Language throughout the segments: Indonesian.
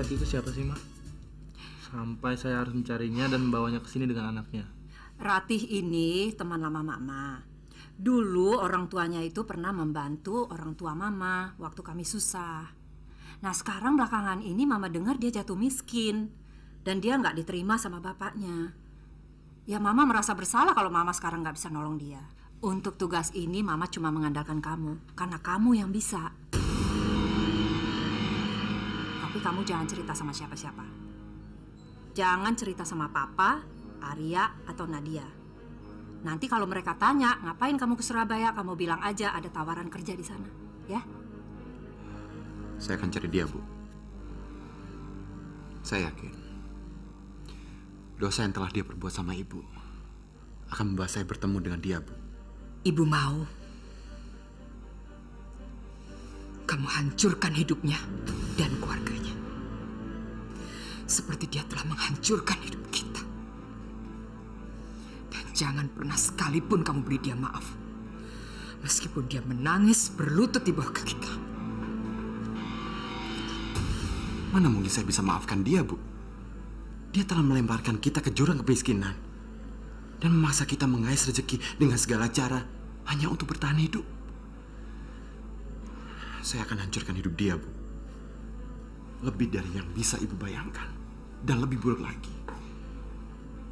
Ratih itu siapa sih, Ma? Sampai saya harus mencarinya dan membawanya ke sini dengan anaknya. Ratih ini teman lama Mama. Dulu orang tuanya itu pernah membantu orang tua Mama waktu kami susah. Nah sekarang belakangan ini Mama dengar dia jatuh miskin. Dan dia nggak diterima sama bapaknya. Ya Mama merasa bersalah kalau Mama sekarang nggak bisa nolong dia. Untuk tugas ini Mama cuma mengandalkan kamu. Karena kamu yang bisa. Tapi kamu jangan cerita sama siapa-siapa. Jangan cerita sama Papa, Arya, atau Nadia. Nanti kalau mereka tanya, ngapain kamu ke Surabaya, kamu bilang aja ada tawaran kerja di sana, ya? Saya akan cari dia, Bu. Saya yakin dosa yang telah dia perbuat sama Ibu akan membuat saya bertemu dengan dia, Bu. Ibu mau kamu hancurkan hidupnya dan keluarganya. Seperti dia telah menghancurkan hidup kita. Dan jangan pernah sekalipun kamu beri dia maaf. Meskipun dia menangis berlutut di bawah kaki kamu. Mana mungkin saya bisa maafkan dia, Bu? Dia telah melemparkan kita ke jurang kemiskinan. Dan memaksa kita mengais rezeki dengan segala cara hanya untuk bertahan hidup. Saya akan hancurkan hidup dia, Bu. Lebih dari yang bisa Ibu bayangkan. Dan lebih buruk lagi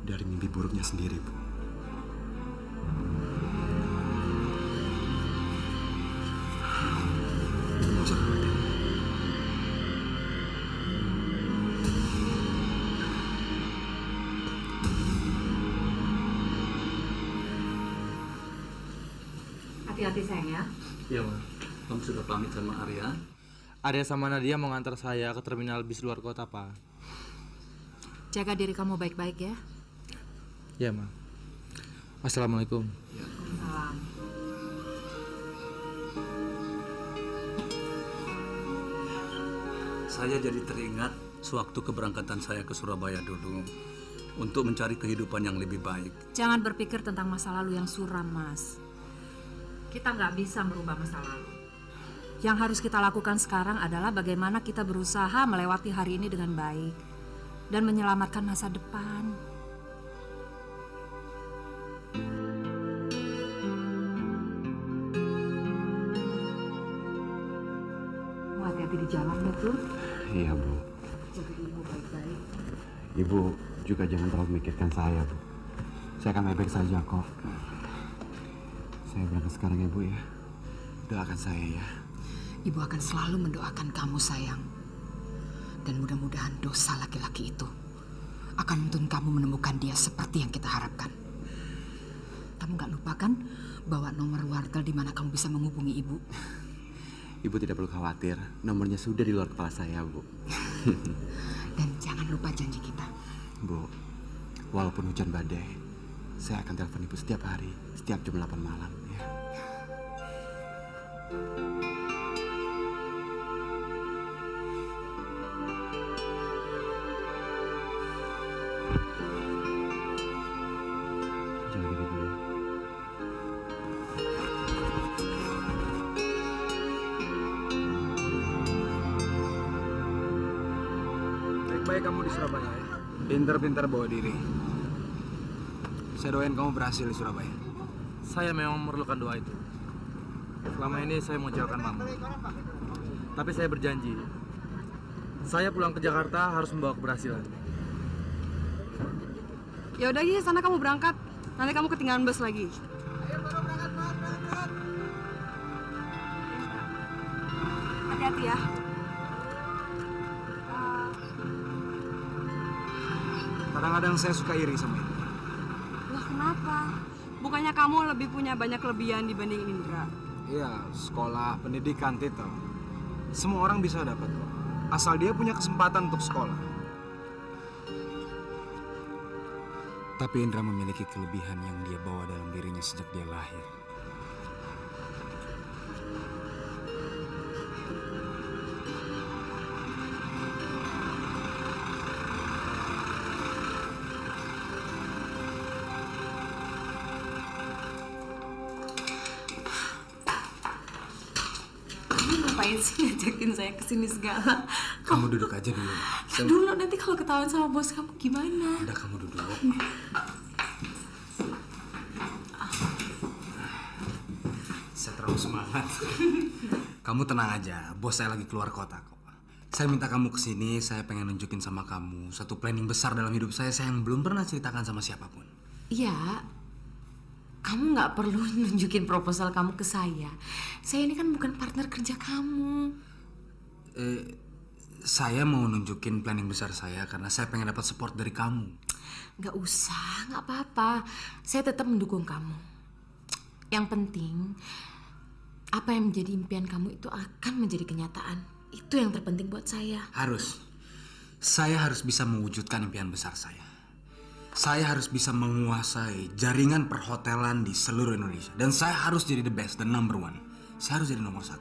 dari mimpi buruknya sendiri, Bu. Nggak usah khawatir. Hati-hati sayang ya. Iya, Ma. Kamu sudah pamit sama Arya? Arya sama Nadia mau ngantar saya ke terminal bis luar kota, Pak. Jaga diri kamu baik-baik ya. Iya, Ma. Assalamualaikum. Salam. Saya jadi teringat sewaktu keberangkatan saya ke Surabaya dulu untuk mencari kehidupan yang lebih baik. Jangan berpikir tentang masa lalu yang suram, Mas. Kita nggak bisa merubah masa lalu. Yang harus kita lakukan sekarang adalah bagaimana kita berusaha melewati hari ini dengan baik dan menyelamatkan masa depan. Hati-hati di jalan ya, Tur. Iya, Bu. Jaga ibu baik-baik. Ibu juga jangan terlalu memikirkan saya, Bu. Saya akan baik-baik saja kok. Saya berangkat sekarang ya, Bu ya. Doakan saya ya. Ibu akan selalu mendoakan kamu, sayang. Dan mudah-mudahan dosa laki-laki itu akan menuntun kamu menemukan dia seperti yang kita harapkan. Kamu gak lupakan bawa nomor wartel di mana kamu bisa menghubungi ibu? Ibu tidak perlu khawatir, nomornya sudah di luar kepala saya, Bu. Dan jangan lupa janji kita. Bu, walaupun hujan badai, saya akan telepon Ibu setiap hari, setiap jam 8 malam ya. Jaga diri, Bu ya. Baik-baik kamu di Surabaya ya. Pinter-pinter bawa diri. Saya doain kamu berhasil di Surabaya. Saya memang memerlukan doa itu. Selama ini saya mengecewakan Mama. Tapi saya berjanji, saya pulang ke Jakarta harus membawa keberhasilan. Ya udah, sana kamu berangkat. Nanti kamu ketinggalan bus lagi. Ayo baru berangkat, berangkat. Hati-hati ya. Kadang-kadang saya suka iri sama ini. Lah kenapa? Bukannya kamu lebih punya banyak kelebihan dibanding Indra? Iya, sekolah, pendidikan, titel. Semua orang bisa dapat kok. Asal dia punya kesempatan untuk sekolah. Tapi Indra memiliki kelebihan yang dia bawa dalam dirinya sejak dia lahir. Ngapain sih ngajakin saya kesini segala? Kamu duduk aja dulu. Dulu nanti kalau ketahuan sama bos kamu gimana? Udah, kamu duduk. Saya terlalu semangat. Kamu tenang aja, bos saya lagi keluar kota kok. Saya minta kamu kesini, saya pengen nunjukin sama kamu satu planning besar dalam hidup saya yang belum pernah ceritakan sama siapapun. Iya, kamu nggak perlu nunjukin proposal kamu ke saya. Saya ini kan bukan partner kerja kamu. Saya mau nunjukin planning besar saya karena saya pengen dapat support dari kamu. Nggak usah, nggak apa-apa. Saya tetap mendukung kamu. Yang penting, apa yang menjadi impian kamu itu akan menjadi kenyataan. Itu yang terpenting buat saya. Saya harus bisa mewujudkan impian besar saya. Saya harus bisa menguasai jaringan perhotelan di seluruh Indonesia. Dan saya harus jadi the best, the number one. Saya harus jadi nomor 1.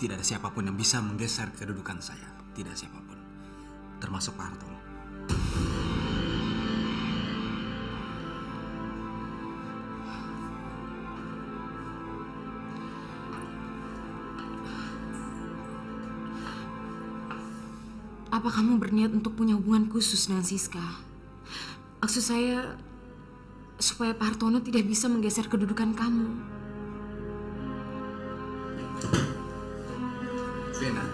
Tidak ada siapapun yang bisa menggeser kedudukan saya. Tidak siapapun. Termasuk Pak Hartono. Apa kamu berniat untuk punya hubungan khusus dengan Siska? Maksud saya, supaya Pak Hartono tidak bisa menggeser kedudukan kamu. Vena,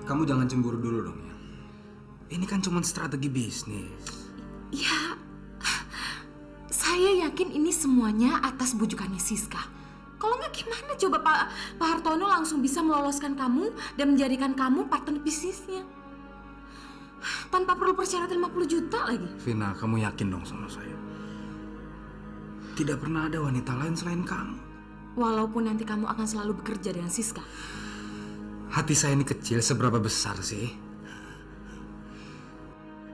kamu jangan cemburu dulu dong ya. Ini kan cuma strategi bisnis. Ya, saya yakin ini semuanya atas bujukannya Siska. Kalau nggak gimana coba Pak Hartono langsung bisa meloloskan kamu dan menjadikan kamu partner bisnisnya. Tanpa perlu persyaratan 50 juta lagi. Vina, kamu yakin dong sama saya? Tidak pernah ada wanita lain selain kamu. Walaupun nanti kamu akan selalu bekerja dengan Siska. Hati saya ini kecil, seberapa besar sih?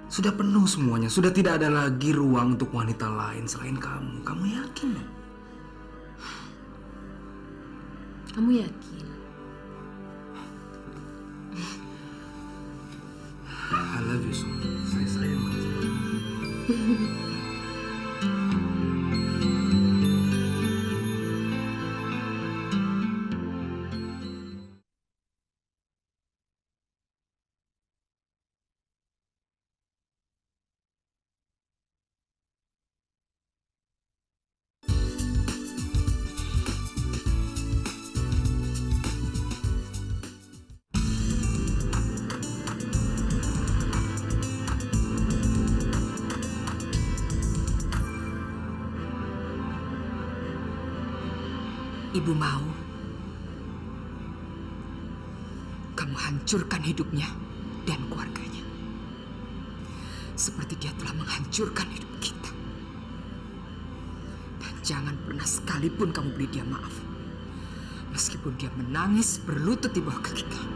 Sudah penuh semuanya, sudah tidak ada lagi ruang untuk wanita lain selain kamu. Kamu yakin dong? Kamu yakin? I love you so much. Saya sayang banget. Ibu mau kamu hancurkan hidupnya dan keluarganya. Seperti dia telah menghancurkan hidup kita. Dan jangan pernah sekalipun kamu beri dia maaf. Meskipun dia menangis berlutut di bawah kaki kamu.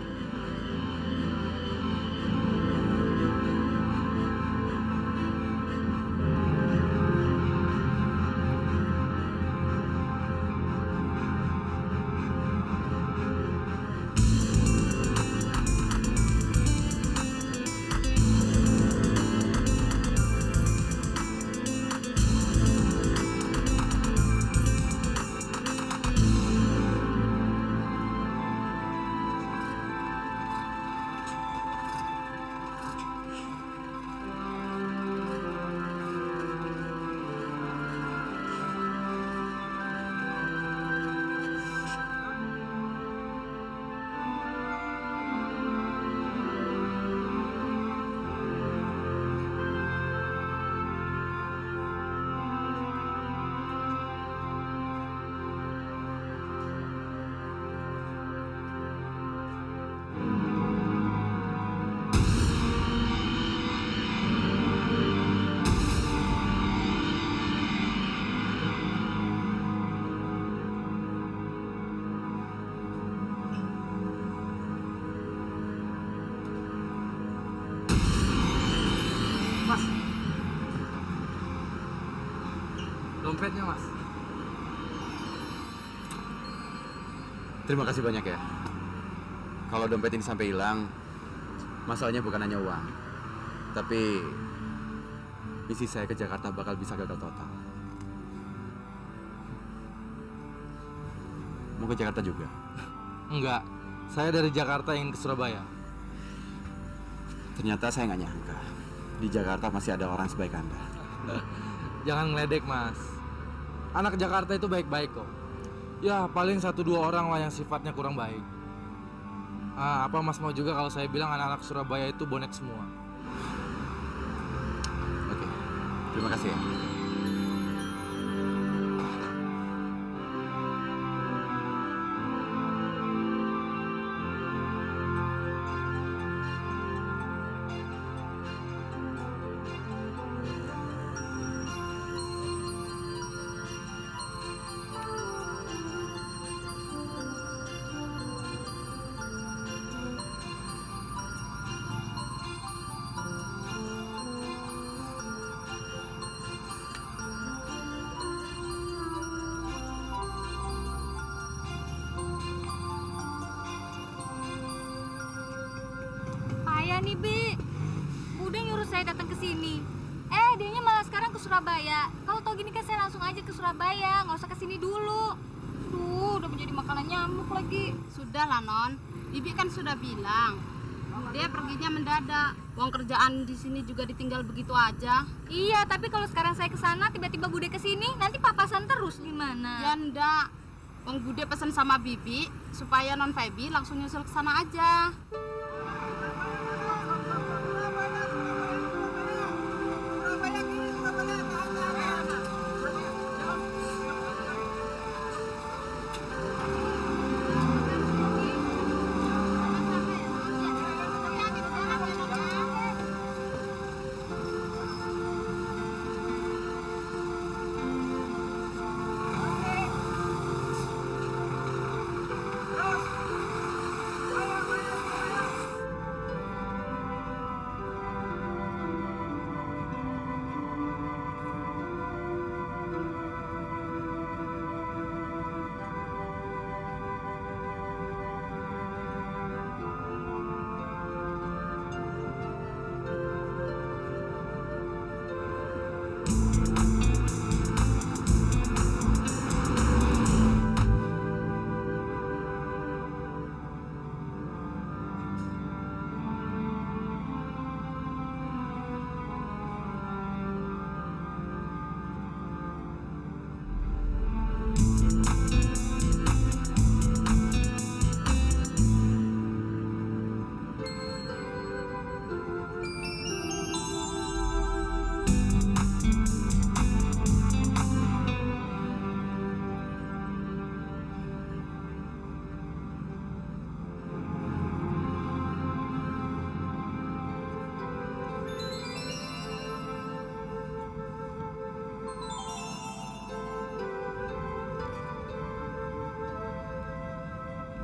Mas, dompetnya mas. Terima kasih banyak ya. Kalau dompet ini sampai hilang, masalahnya bukan hanya uang, tapi misi saya ke Jakarta bakal bisa gagal total. Mau ke Jakarta juga? Enggak, Saya dari Jakarta ingin ke Surabaya. Ternyata saya nggak nyangka di Jakarta masih ada orang sebaik Anda. Jangan ngeledek, Mas. Anak Jakarta itu baik-baik kok. Ya, paling 1-2 orang lah yang sifatnya kurang baik. Apa Mas mau juga kalau saya bilang anak-anak Surabaya itu bonek semua? Oke, terima kasih ya. Payah nih, Bi. Udah nyuruh saya datang ke sini. Dianya malah sekarang ke Surabaya. Kalau tau gini kan saya langsung aja ke Surabaya, nggak usah ke sini dulu. Duh, udah menjadi makanan nyamuk lagi. Sudahlah, Non. Bibi kan sudah bilang. Dia perginya mendadak. Uang kerjaan di sini juga ditinggal begitu aja. Iya, tapi kalau sekarang saya ke sana, tiba-tiba Bude ke sini, nanti papasan terus gimana? Ya ndak. Uang Bude pesan sama Bibi supaya Non Febi langsung nyusul ke sana aja.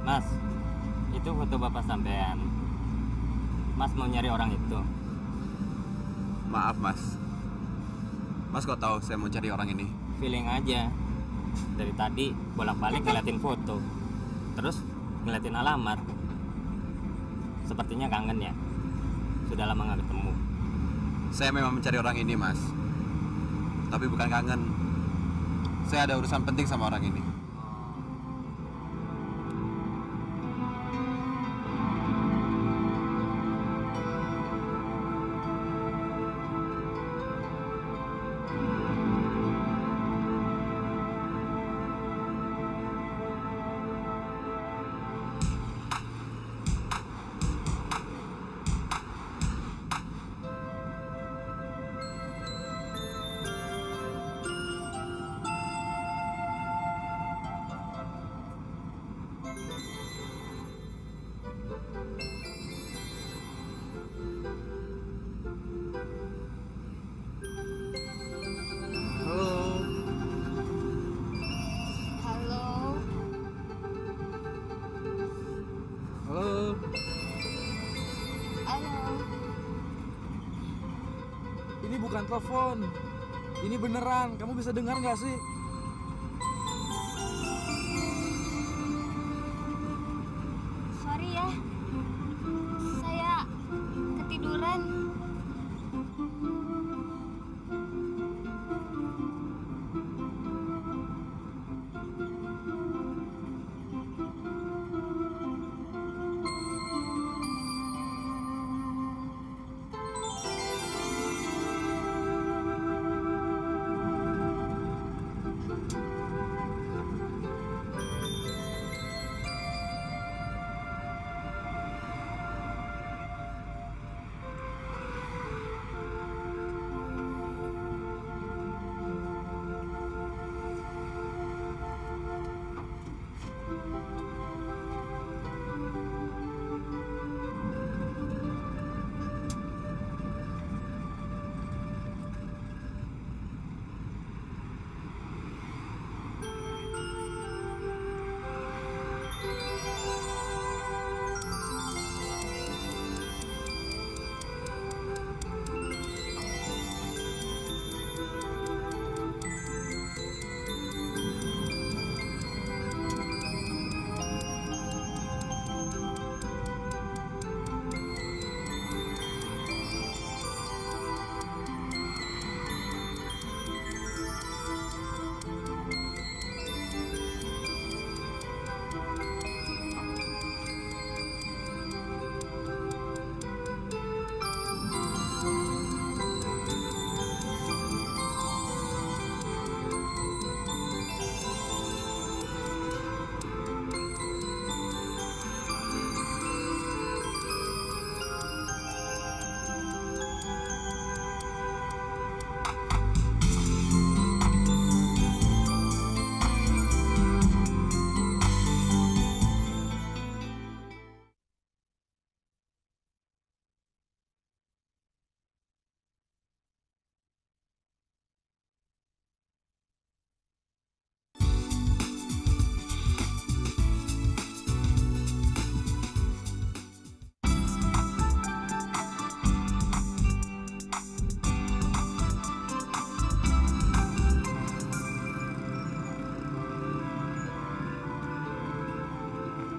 Mas, itu foto bapak sampean. Mas mau nyari orang itu? Maaf mas. Mas kok tahu saya mau cari orang ini? Feeling aja. Dari tadi bolak-balik ngeliatin foto, terus ngeliatin alamat. Sepertinya kangen ya. Sudah lama nggak ketemu. Saya memang mencari orang ini mas. Tapi bukan kangen. Saya ada urusan penting sama orang ini. Ini bukan telepon. Ini beneran. Kamu bisa dengar nggak sih? Sorry ya, saya ketiduran.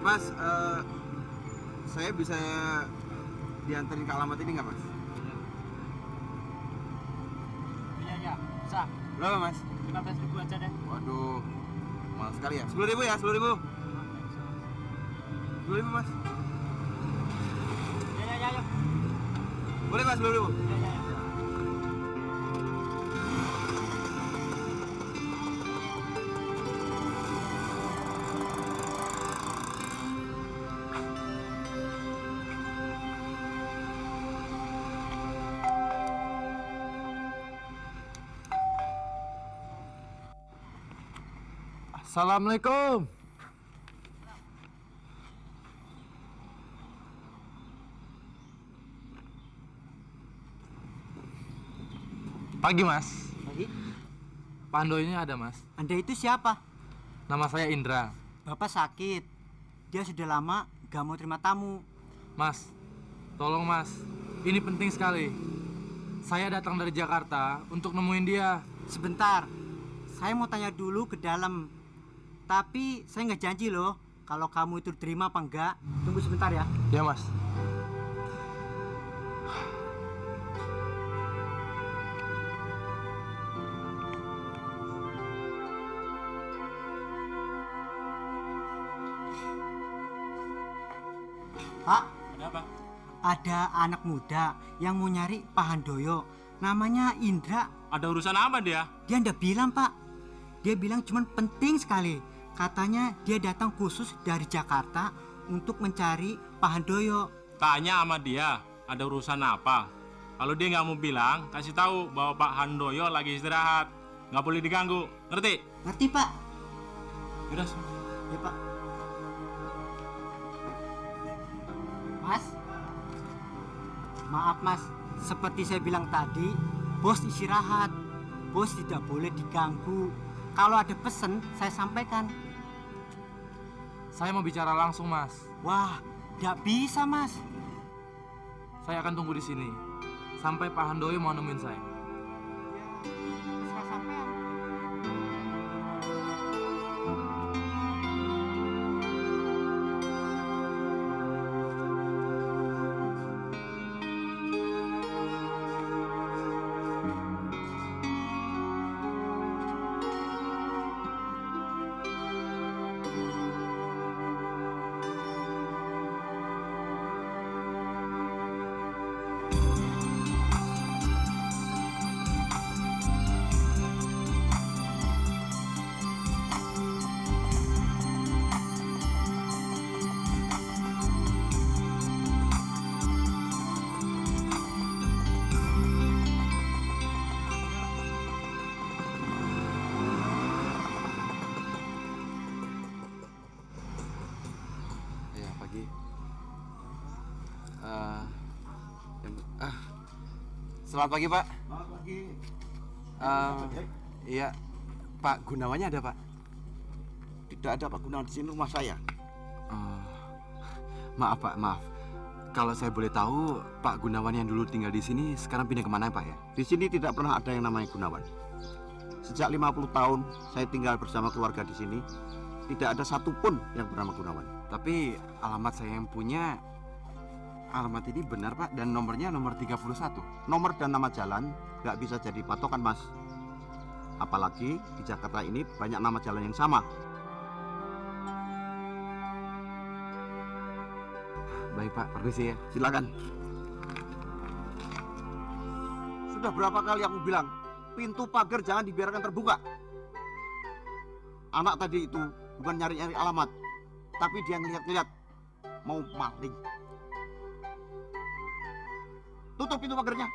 Mas, saya bisa dianterin ke alamat ini nggak, Mas? Iya, bisa. Berapa, Mas? 15.000 aja deh. Waduh, mahal sekali ya. 10.000 ya, 10.000. 10.000, Mas. Ya. Boleh, Mas, 10.000. Ya. Assalamualaikum. Pagi, Mas. Pagi. Pak Ando ini ada, Mas. Anda itu siapa? Nama saya Indra. Bapak sakit. Dia sudah lama gak mau terima tamu. Mas, tolong, Mas. Ini penting sekali. Saya datang dari Jakarta untuk nemuin dia. Sebentar. Saya mau tanya dulu ke dalam. Tapi saya nggak janji loh kalau kamu itu terima apa enggak. Tunggu sebentar ya. Ya, Mas. Pak, Ada apa? ada anak muda yang mau nyari Pak Handoyo. Namanya Indra. Ada urusan apa dia? Dia ndak bilang, Pak. Dia bilang cuman penting sekali. Katanya dia datang khusus dari Jakarta untuk mencari Pak Handoyo. Tanya sama dia, ada urusan apa? Kalau dia nggak mau bilang, kasih tahu bahwa Pak Handoyo lagi istirahat. Nggak boleh diganggu, ngerti? Ngerti, Pak? Udah. Ya, Pak. Mas, maaf Mas, seperti saya bilang tadi, bos istirahat. Bos tidak boleh diganggu. Kalau ada pesan, saya sampaikan. Saya mau bicara langsung, Mas. Wah, tidak bisa, Mas. Saya akan tunggu di sini sampai Pak Handoyo mau nemuin saya. Saya sampaikan. Ya, pagi. Selamat pagi, Pak. Selamat pagi. Iya, Pak Gunawannya ada, Pak? Tidak ada Pak Gunawan di sini, rumah saya. Maaf, Pak, maaf. Kalau saya boleh tahu, Pak Gunawan yang dulu tinggal di sini sekarang pindah kemana, Pak ya? Di sini tidak pernah ada yang namanya Gunawan. Sejak 50 tahun saya tinggal bersama keluarga di sini, tidak ada satupun yang bernama Gunawan. Tapi alamat saya yang punya, alamat ini benar, Pak, dan nomornya nomor 31. Nomor dan nama jalan nggak bisa jadi patokan, Mas. Apalagi di Jakarta ini banyak nama jalan yang sama. Baik, Pak, permisi ya. Silakan. Sudah berapa kali aku bilang, pintu pagar jangan dibiarkan terbuka. Anak tadi itu bukan nyari-nyari alamat, tapi dia ngeliat-ngeliat mau maling. Tutup pintu pagarnya.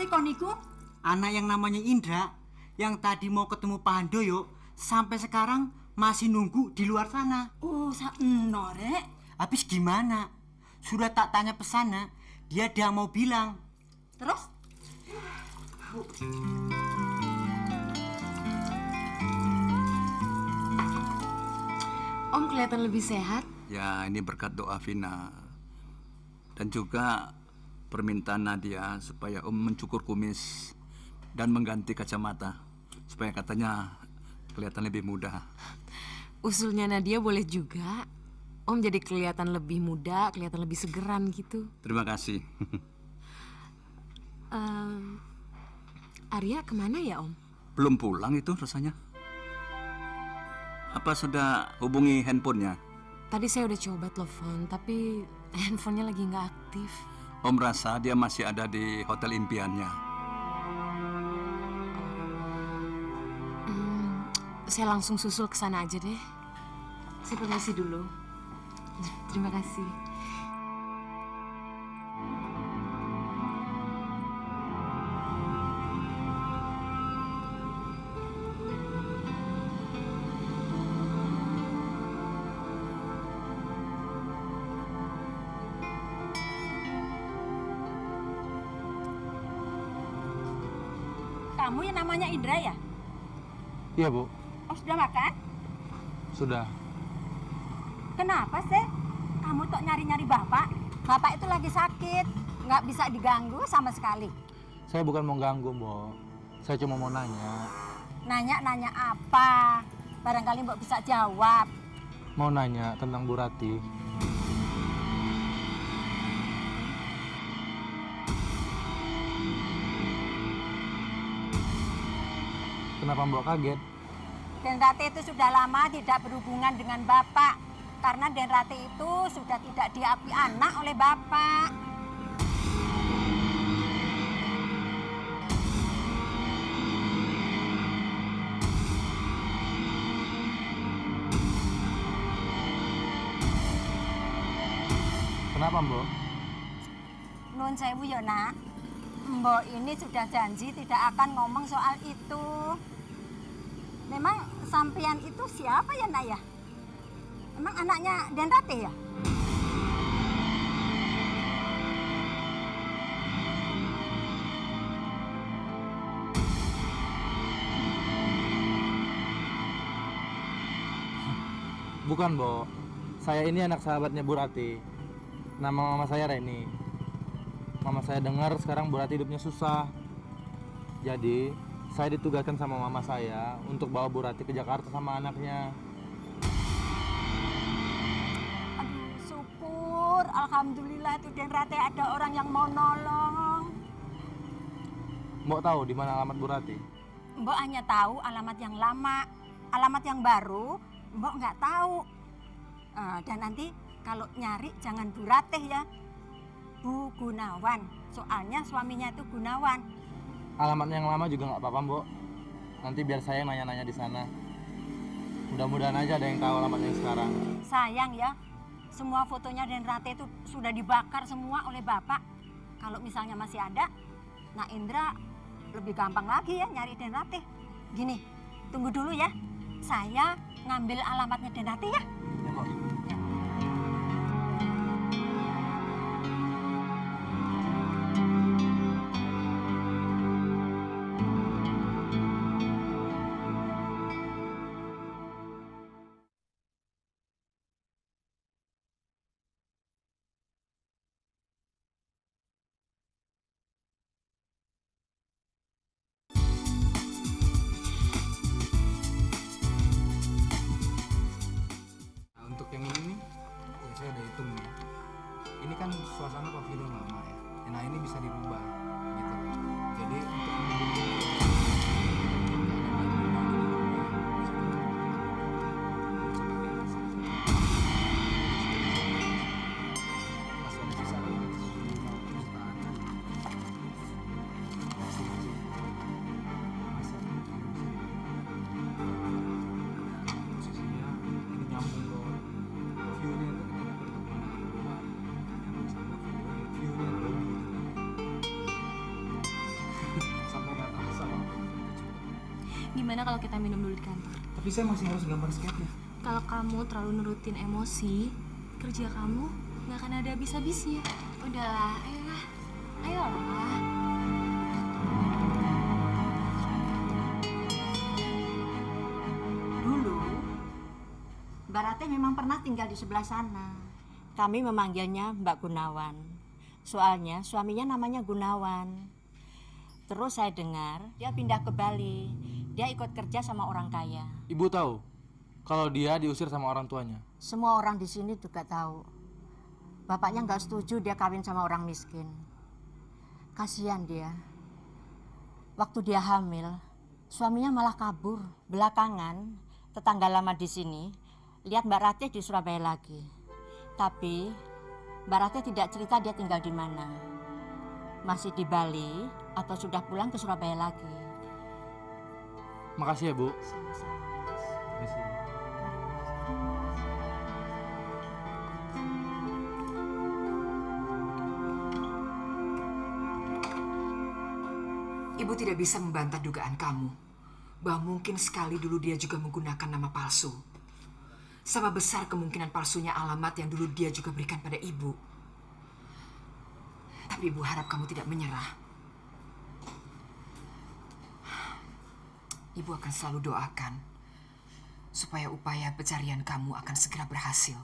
sih kon niku? Anak yang namanya Indra yang tadi mau ketemu Pak Handoyo sampai sekarang masih nunggu di luar sana. Oh, sakno rek. Habis gimana? Sudah tak tanya pesana, dia mau bilang. Terus? Om kelihatan lebih sehat. Ya, ini berkat doa Vina. Dan juga permintaan Nadia supaya Om mencukur kumis dan mengganti kacamata. Supaya katanya kelihatan lebih muda. Usulnya Nadia boleh juga. Om jadi kelihatan lebih muda, kelihatan lebih segeran gitu. Terima kasih. Arya kemana ya Om? Belum pulang itu rasanya. Apa sudah hubungi handphonenya? Tadi saya udah coba telepon, tapi handphonenya lagi nggak aktif. Om rasa dia masih ada di hotel impiannya. Saya langsung susul ke sana aja deh. Saya permisi dulu. Terima kasih. Kamu yang namanya Indra ya? Iya, Bu. Oh, sudah makan? Sudah. Kenapa sih? Kamu kok nyari-nyari bapak? Bapak itu lagi sakit, nggak bisa diganggu sama sekali. Saya bukan mau ganggu, Mbok. Saya cuma mau nanya. Nanya-nanya apa? Barangkali Mbok bisa jawab. Mau nanya tentang Bu Rati. Kenapa Mbok kaget? Den Rati itu sudah lama tidak berhubungan dengan bapak. Karena Den Rati itu sudah tidak diakui anak oleh bapak. Kenapa Mbok? Nun sewu ya nak. Mbok ini sudah janji tidak akan ngomong soal itu. Memang sampean itu siapa ya nak ya? Emang anaknya Den Rati ya? Bukan, Bo. Saya ini anak sahabatnya Bu Rati. Nama mama saya Reni. Mama saya dengar sekarang Bu Rati hidupnya susah. Jadi, saya ditugaskan sama mama saya untuk bawa Bu Rati ke Jakarta sama anaknya. Aduh, syukur. Alhamdulillah itu Den Rati ada orang yang mau nolong. Mbok tahu di mana alamat Bu Rati? Mbok hanya tahu alamat yang lama. Alamat yang baru, Mbok nggak tahu. Dan nanti kalau nyari jangan Bu Ratih ya. Bu Gunawan. Soalnya suaminya itu Gunawan. Alamat yang lama juga nggak apa-apa, Mbok. Nanti biar saya nanya-nanya di sana. Mudah-mudahan aja ada yang tahu alamatnya yang sekarang. Sayang ya, semua fotonya Den Rati itu sudah dibakar semua oleh Bapak. Kalau misalnya masih ada, nah Indra lebih gampang lagi ya nyari Den Rati. Gini, tunggu dulu ya. Saya ngambil alamatnya Den Rati ya. Ya, Mbok. Untuk yang ini nih, ya saya udah hitung ya. Ini kan suasana pavilion lama ya. Nah ini bisa dirubah gitu. Jadi untuk gimana kalau kita minum dulu di kantor? Tapi saya masih harus gambar sketnya. Kalau kamu terlalu nurutin emosi, kerja kamu nggak akan ada habis-habisnya. Udahlah, ayolah. Ayolah. Dulu, Mbak Ratih memang pernah tinggal di sebelah sana. Kami memanggilnya Mbak Gunawan. Soalnya suaminya namanya Gunawan. Terus saya dengar dia pindah ke Bali. Dia ikut kerja sama orang kaya. Ibu tahu kalau dia diusir sama orang tuanya? Semua orang di sini juga tahu. Bapaknya nggak setuju dia kawin sama orang miskin. Kasihan dia. Waktu dia hamil, suaminya malah kabur. Belakangan, tetangga lama di sini lihat Mbak Ratih di Surabaya lagi. Tapi Mbak Ratih tidak cerita dia tinggal di mana. Masih di Bali atau sudah pulang ke Surabaya lagi. Makasih ya, Bu. Sama-sama. Ibu tidak bisa membantah dugaan kamu bahwa mungkin sekali dulu dia juga menggunakan nama palsu. Sama besar kemungkinan palsunya alamat yang dulu dia juga berikan pada ibu. Tapi ibu harap kamu tidak menyerah. Ibu akan selalu doakan supaya upaya pencarian kamu akan segera berhasil.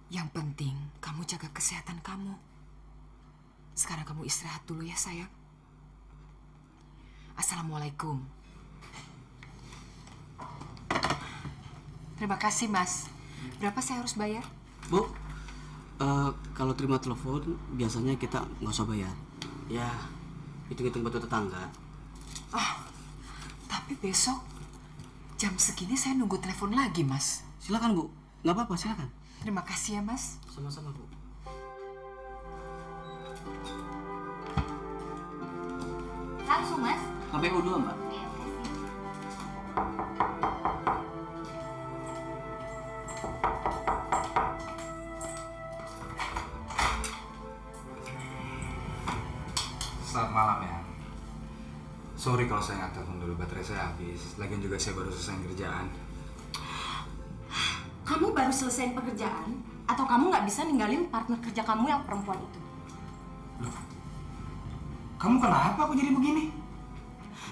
Yang penting kamu jaga kesehatan kamu. Sekarang kamu istirahat dulu ya sayang. Assalamualaikum. Terima kasih Mas. Berapa saya harus bayar? Bu, kalau terima telepon biasanya kita nggak usah bayar. Ya, hitung-hitung buat tetangga. Tapi besok jam segini saya nunggu telepon lagi Mas. Silakan Bu, nggak apa-apa silakan. Terima kasih ya Mas. Sama-sama Bu. Langsung, Mas. KPU 2, Mbak. Selamat malam ya. Sorry kalau saya nggak telepon dulu, baterai saya habis. Lagian juga saya baru selesai kerjaan. Kamu baru selesai pekerjaan? Atau kamu nggak bisa ninggalin partner kerja kamu yang perempuan itu? Loh, kamu kenapa aku jadi begini?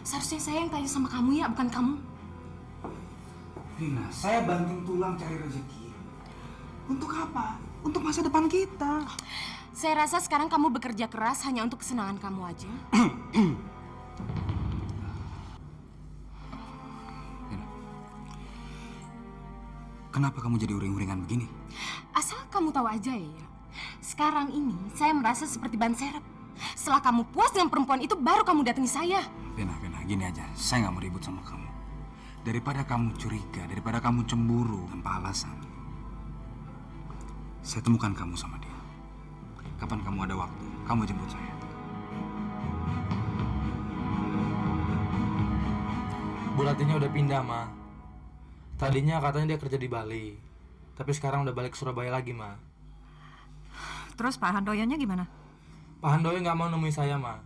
Seharusnya saya yang tanya sama kamu ya, bukan kamu. Rina, saya banting tulang cari rezeki. Untuk apa? Untuk masa depan kita. Saya rasa sekarang kamu bekerja keras hanya untuk kesenangan kamu aja. Kenapa kamu jadi uring-uringan begini? Asal kamu tahu aja ya. Sekarang ini saya merasa seperti ban serep. Setelah kamu puas dengan perempuan itu, baru kamu datangi saya. Vina, gini aja. Saya nggak mau ribut sama kamu. Daripada kamu curiga, daripada kamu cemburu tanpa alasan, saya temukan kamu sama dia. Kapan kamu ada waktu, kamu jemput saya. Bu Ratinya udah pindah, Ma. Tadinya katanya dia kerja di Bali, tapi sekarang udah balik ke Surabaya lagi, Ma. Terus Pak Handoyonya gimana? Pak Handoyo nggak mau nemuin saya, Ma.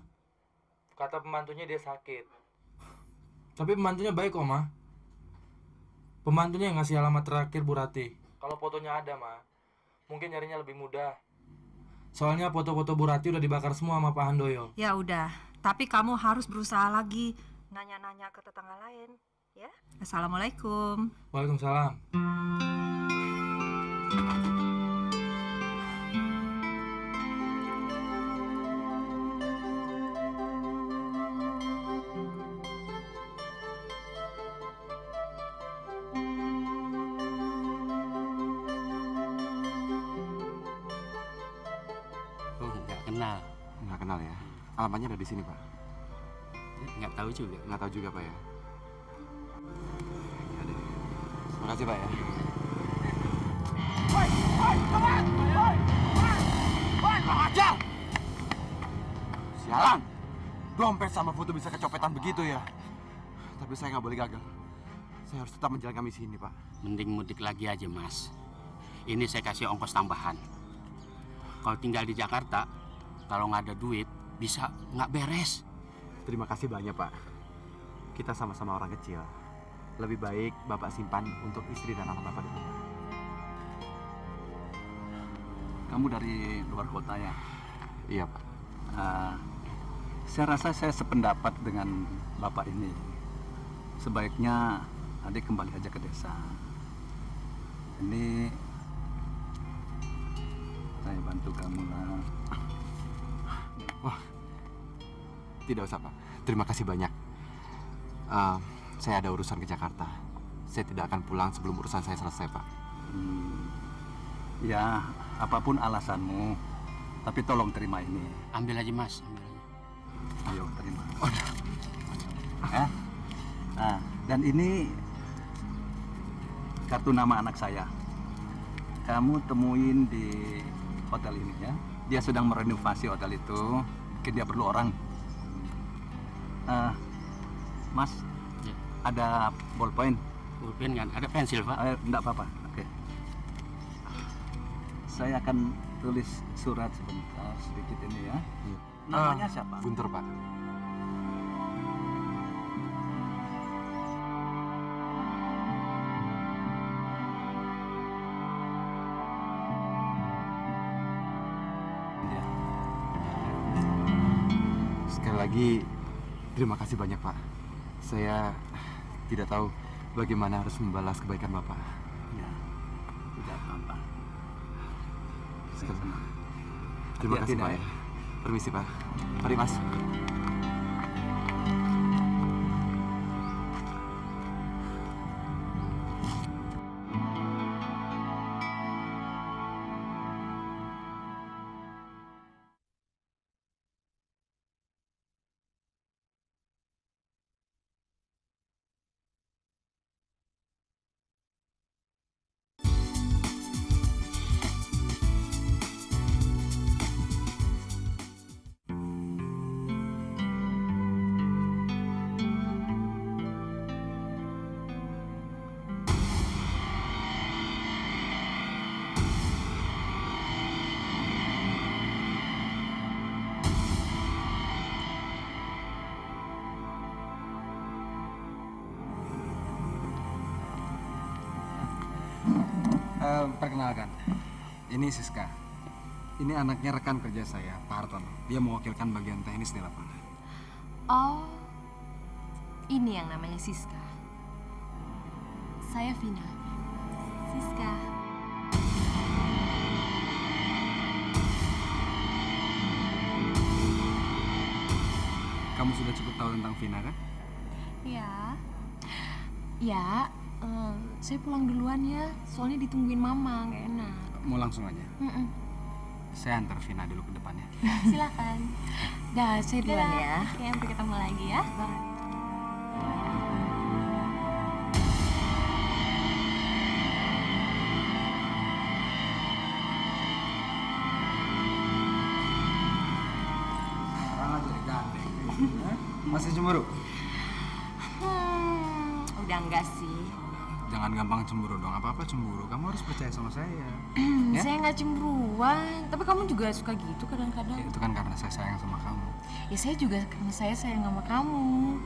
Kata pembantunya dia sakit. Tapi pembantunya baik kok, Ma. Pembantunya yang ngasih alamat terakhir Bu Rati. Kalau fotonya ada, Ma, mungkin nyarinya lebih mudah. Soalnya foto-foto Bu Rati udah dibakar semua sama Pak Handoyo. Ya udah, tapi kamu harus berusaha lagi nanya-nanya ke tetangga lain, ya. Assalamualaikum. Waalaikumsalam. Nggak kenal ya. Alamatnya ada di sini, Pak. Nggak tahu juga. Nggak tahu juga, Pak ya. Terima kasih, Pak ya. Ajar! Sialan! Dompet sama foto bisa kecopetan begitu ya. Tapi saya nggak boleh gagal. Saya harus tetap menjalankan misi ini, Pak. Mending mudik lagi aja, Mas. Ini saya kasih ongkos tambahan. Kalau tinggal di Jakarta, kalau nggak ada duit, bisa nggak beres. Terima kasih banyak, Pak. Kita sama-sama orang kecil. Lebih baik Bapak simpan untuk istri dan anak Bapak di rumah. Kamu dari luar kota ya? Iya, Pak. Saya rasa saya sependapat dengan Bapak ini. Sebaiknya adik kembali aja ke desa. Ini saya bantu kamu lah. Wah, tidak usah, Pak. Terima kasih banyak. Saya ada urusan ke Jakarta. Saya tidak akan pulang sebelum urusan saya selesai, Pak. Ya, apapun alasanmu, tapi tolong terima ini. Ambil aja, Mas. Ambil aja. Ayo, terima. Nah, dan ini kartu nama anak saya. Kamu temuin di hotel ini ya. Dia sedang merenovasi hotel itu. Mungkin dia perlu orang. Mas, ya. Ada ballpoint? Ballpoint kan? Ada pensil, Pak? Enggak apa-apa. Oke. Saya akan tulis surat sebentar sedikit ini ya. Namanya siapa? Guntur, Pak. Sekali lagi, terima kasih banyak, Pak. Saya tidak tahu bagaimana harus membalas kebaikan Bapak. Ya, tidak apa-apa. Terima kasih, Pak. Permisi, Pak. Mari, Mas. Perkenalkan, ini Siska. Ini anaknya rekan kerja saya, Pak Hartono. Dia mewakilkan bagian teknis di lapangan. Oh, ini yang namanya Siska. Saya Vina. Siska. Kamu sudah cukup tahu tentang Vina kan? Ya. Ya, saya pulang duluan ya. Soalnya ditungguin Mama, nggak enak. Mau langsung aja? Saya antar Vina dulu ke depannya. Silakan. Dah, saya duluan ya. Oke, sampai ketemu lagi ya. Bye. Sekarang aja gandeng. Masih cemburu? Udah enggak sih. Jangan gampang cemburu dong. Apa-apa cemburu. Kamu harus percaya sama saya. Ya? Saya nggak cemburuan. Tapi kamu juga suka gitu kadang-kadang. Ya, itu kan karena saya sayang sama kamu. Ya saya juga karena saya sayang sama kamu.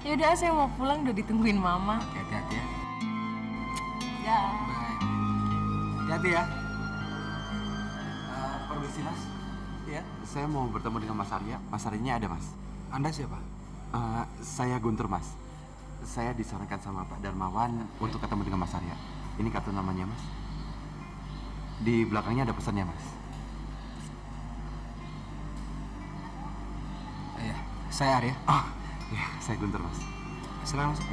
Ya udah, saya mau pulang, udah ditungguin Mama. Oke, hati-hati ya. Ya. Hati-hati ya. Permisi, Mas. Iya. Saya mau bertemu dengan Mas Arya. Mas Aryanya ada, Mas. Anda siapa? Saya Guntur, Mas. Saya disarankan sama Pak Darmawan untuk ketemu dengan Mas Arya. Ini kartu namanya, Mas. Di belakangnya ada pesannya, Mas. Iya, saya Arya. Oh, ya, saya Guntur, Mas. Silakan masuk.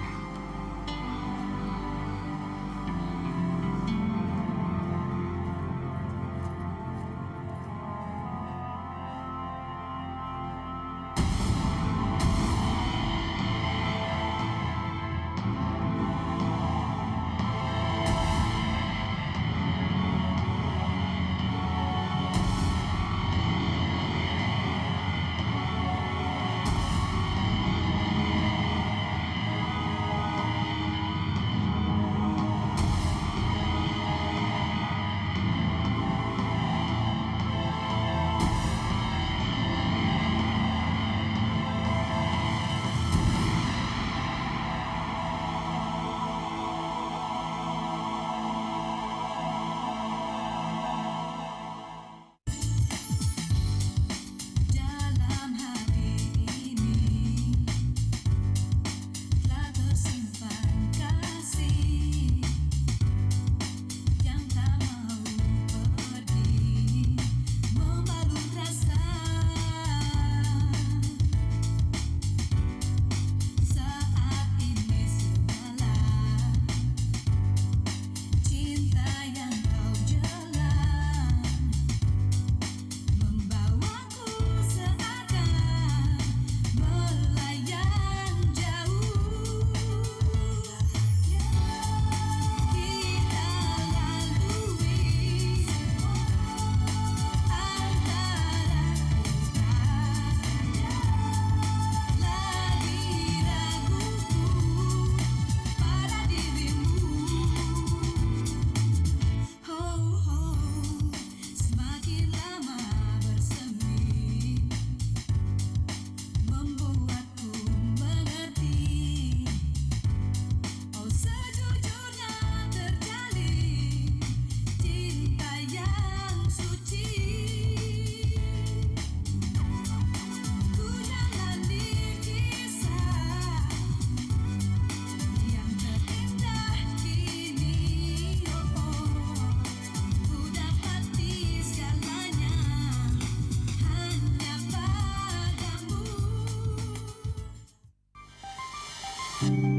Thank you.